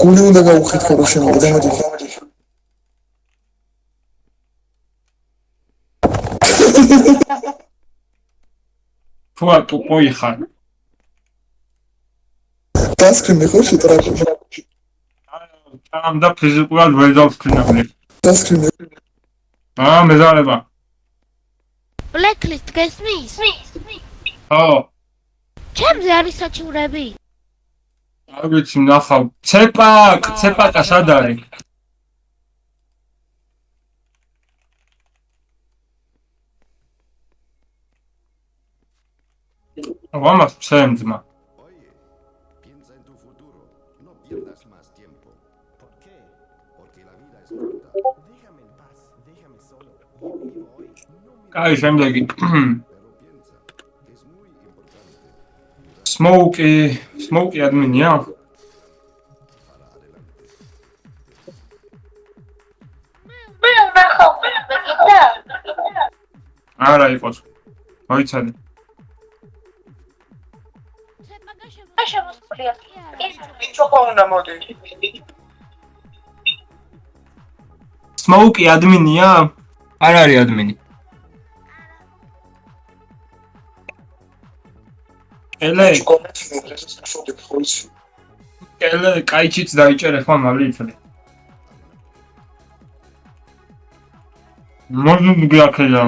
გული უნდა გავუხეთქო რო შემოდი გამოდი თუა ტუპოი ხარ დასკრინე ხო შეტრაკო ამ და ფიზიკურად ვერ დავსკრინავდი დასკრინე მეზარება Blacklist გესმის? ო ჩემზე არის საჩივრები? არ ვიცი ნახავ ცეპაკა სად არის Vamos, Senzma. Oye, piensa en tu futuro. No pierdas más tiempo. ¿Por qué? Porque la vida es corta. Déjame en paz. Déjame solo. Yo vivo hoy. No me Kaj შემდეგი. pero piensa. Es muy importante. Smoke admin-ია? მე ვნახავ და არა იყოს. მოიცადე. შემოსწია. ჩოხო უნდა მოდი. Smoke admin-ია? არ არის admin-ი. ელე, კაიჩიც დაიჭერე ხო მალიწლი. მოდი გაქელა.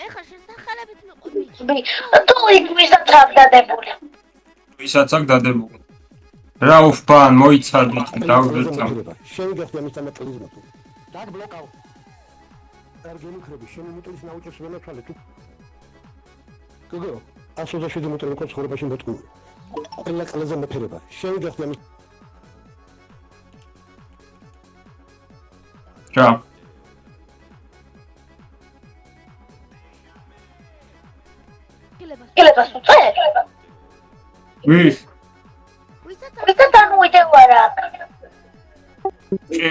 ეხლა შესახალებით მეყოლი. თუ იქ ვისაც აქ დადებული. ვისაც აქ დადებული. რა უფბან მოიცადეთ დავდეწამ. შევიგახდი ამის დამატებაზმა თუ. დაგბლოკავ. არ გემიქრები, შენ მოტორის ნაუჭებს ვერ ნათვალე თუ. გოგო, 127 მოტორი მქონს ხორებაში მოტყული. ყველაზე მეფერება. შევიგახდი ამის რა კილებას უწე? ვის ვისაც ვისაც არ მოიდევ არა. კი